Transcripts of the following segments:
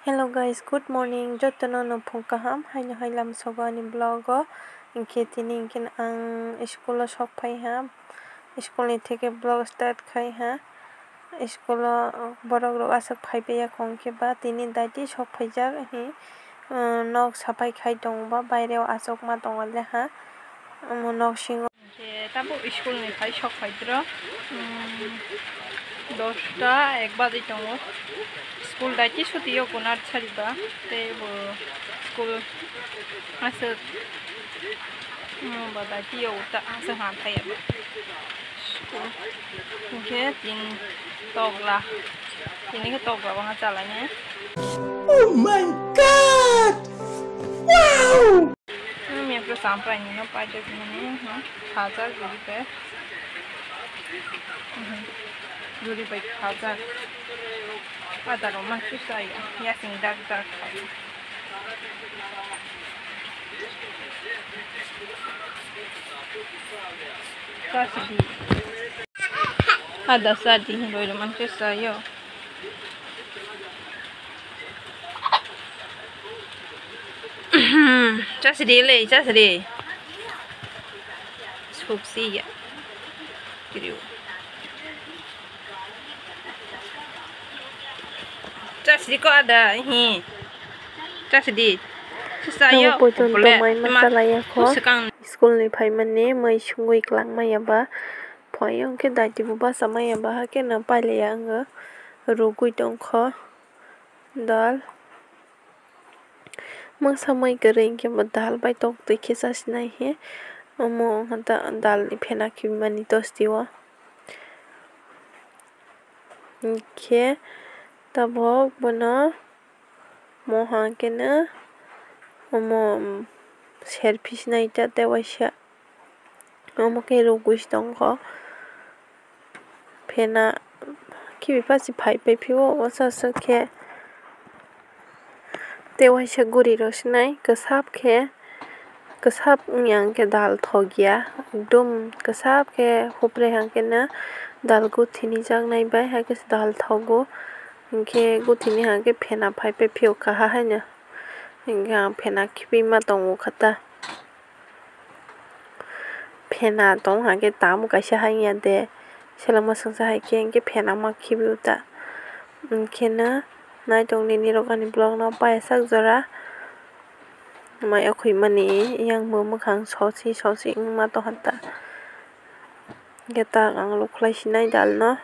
Hello guys, good morning. Jotono no phungkaham haino hailam sogani blogo inke tini inken ang school sok pai ha. School ni theke blog start khai ha. School borok rok asok pai beya kongke ba tini daiti sok paijak hi nok sapai khai tongba baireo asok ma tongale ha. Nok singo tabo school ni khai sok paidro 10টা 1 বাজে tongo school daiti sutiyo kunar chariba tebo school asok ba daiti yo ta asok han thaya school ke tin togla ini ke togla wang jalanya. Oh my god, wow. Ini aku sampai ni no pajak ini hajar jadi pe jadi baik hajar ada rumah susah ya sing dak kasih ada sadih loh rumah susah yo. Just really. Spoopsy ya. Kiriu. Just ko ada hi. Just di. Saya boleh masalah ya ko. School ni phai mane mai sungui klang mai ba. Phoyong ke daiti buba samai ba ke na pale yang rugui tong kho. Dal mang samai kering ke dal bai tok tu ke sas nai he omo hanta dal ni phena ki mani tos diwa ke tabok bono mo ha ke na omo selfish nai ta te waisha omo ke rugui tong kho phena ki bipasi phai pe phiwo osa sa ke tewa se guri rosnai kesap yang ke dal thogia dum kesap ke hupre hang ke na dal gu thini jang nai bai ha ke dal thogo ke gu thini hang ke phena phai pe phio kha ha na inga phena khibi ma tongo khata phena tong hang ke tam ka sha ha ya de selama sangsa ha ke phena ma khibi uta ke na nai tong ni rokani blog na pa sak jora mai akhui mani yang mo mukhang sosi ma to hata geta ang luklai sinai dal no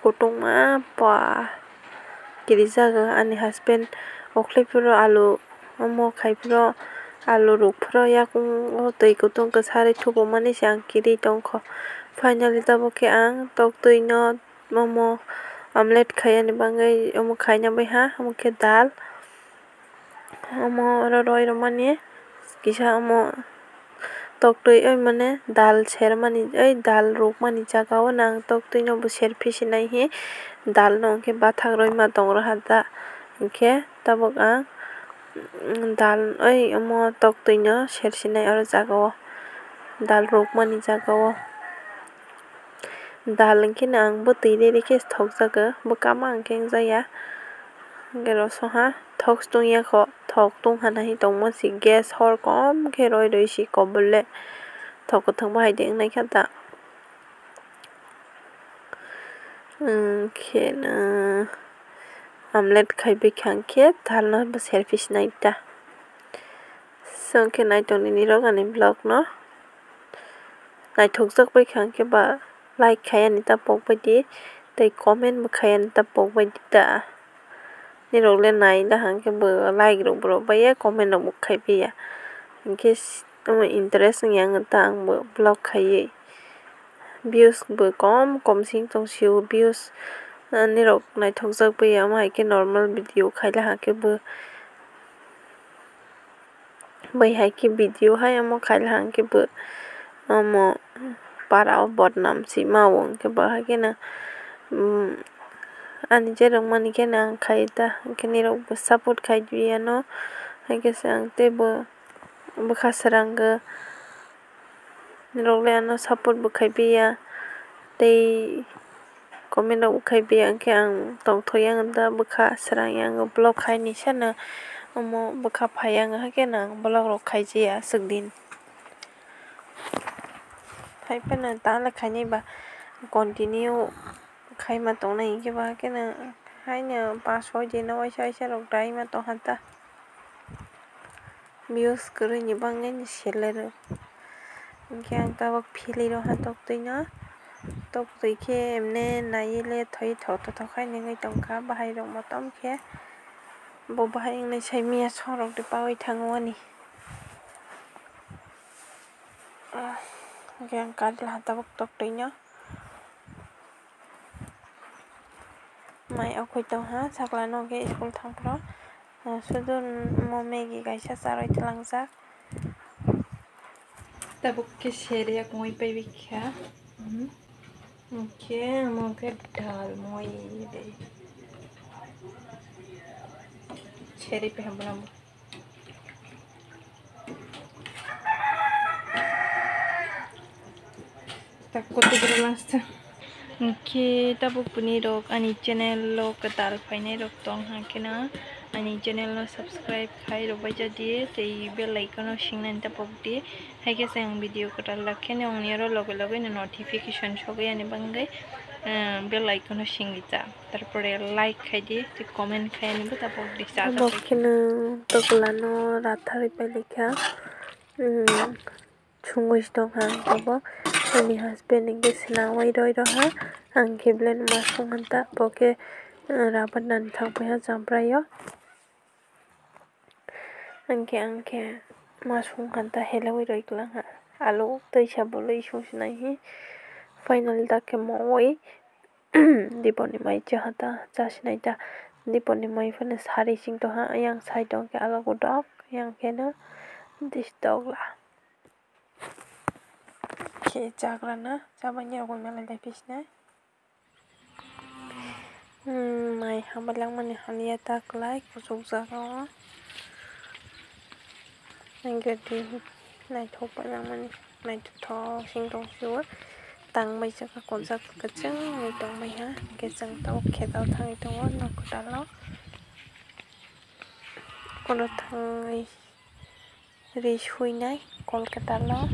kutung ma pa kiriza ga ani husband oklai puro alu omo khai puro alu ruk puro yak tei kutung ka sari thubo mani sang kiri tong kho finally tabo ke ang tok tui no momo omelette khaya ni bangai omo khayna bai ha omo ke dal omo roi romani kisa omo toktui oi mane dal ser mani oi dal rok mani jaga o nang toktui no bo ser pisi nai hi dal no ke bathak roi ma tong ra hata ke tabok ang dal oi omo toktui no ser sinai aro jaga o dal rok mani jaga o dal ke nang bo tire ke thok jaga bo kama ang keng jaya gero so ha thok tung ya kho thok tung hana hi tong mo si gas hor kom ke roi si kobulle thok ko thang bai deng nai khata ke na omelette khai be khang ke thal no bo selfish nai ta so ke nai tong ni rok ani blog no nai thok jak bai khang ke ba like khai ani ta pok bai di tei comment bo khai ani ta pok bai di ta ni rok le nai da hang ke bo like rok bro bai ya comment rok bo khai be ya in case omo interest yang ta ang bo blog khai views bo kom sing tong siu views ni rok nai thok jak bai ya mai ke normal video khai la ha ke bo bai hai ke video hai omo khai la hang ke bo omo para bodnam si ma wong ke ba ha ke na ani je rong mani ke nang khai ta ke ni rok bo support khai dia no ha ke sang te bo khasarang ga ni rok le no support bo khai be ya tei comment ukai be angke ang tong thoyang da bukha srang yang blog khai ni sana mo bukha phayang ha ke nang blog ro khai ji ya sugdin khai pa na ta la khai ni ba continue khai ma tong nai ke ba ke na hai na pa soi je na wai sai sa rok dai ma to han ta views kru ni bang ni sele ro angke ang ta bak phili ro ha tok tui na tok tui ke emne nai le thoi tho to khai ni ngai tong kha bahai rok ma tom ke bo bahai ngai sai mi so rok de pa oi thang wa ni yang kad la ta bak tok tui na mai au khoi to ha sakla no ke school thang pro sudun mo megi gaisa saroi tlang jak Tabuk ke shere yak moi pai bikha. Oke, mau ke dal moi de. Shere pe hamlam. Tak kote berlasta. Oke, tabuk puni rok ani channel lo ke dal paine rok tong hakena. Ani channel no subscribe khai ro baja die tei bell icon no singnan tapok die haike sang video kota lakhene ongni ro loge loge notification shogai ani bangai bell icon no singita tarpore like khai die te comment khai ani bu tapok di sa bok kene tokla no rathari pe likha chungoi dong ha tabo ani husband nge sna wai roi ro ha ang keblen ma songanta boke raban nan thang pa jamprayo angke ma songanta helawai roi klang ha alo tei saboloi sosnai hi final da ke moi diponi mai chahata chasnai ta diponi mai fane sari sing to ha yang sai dong ke alo godok yang ke na dis dog la ke jagra na sabanya ko mala le pisna mai hamalang mani hania tak like kusuk jaga angke di nai thok pa lang mani nai tho sing dong siwa tang mai jaka konjak kachang ngai tong mai ha ke jang ta khe dau thang tong no kota lo kono thang ri shui nai kolkata lo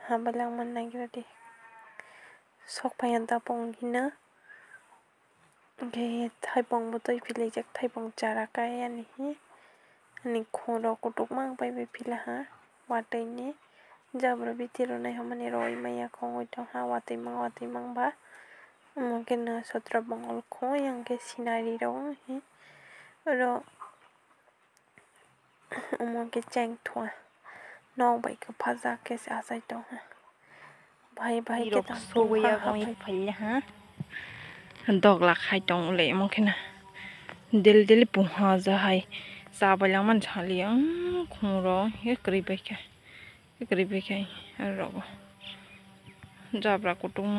habalang man nai gradi sok payan ta pong gina ke thai pong bo toi phile jak thai pong chara ka ani hi ani khoro kutuk mang pai be phila ha watai ni jabra bitiro nai hamani roi maya khongoi to ha watai mang ba mungkin na sotra bangol kho yang ke sinari ro hi ro mungkin cheng thwa nong bai ka phaja ke asai to ha भाई के ता so ya koi phai ha dog la khai tong le mungkin na dil pu ha za hai sa balang man chali khuro he kri be kai ro jabra kutung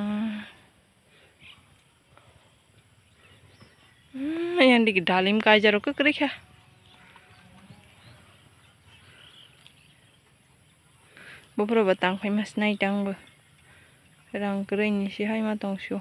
yang di dalim kai jaro ke kri kha bopro batang phai mas nai tang bo rang kre ni si hai ma tong shu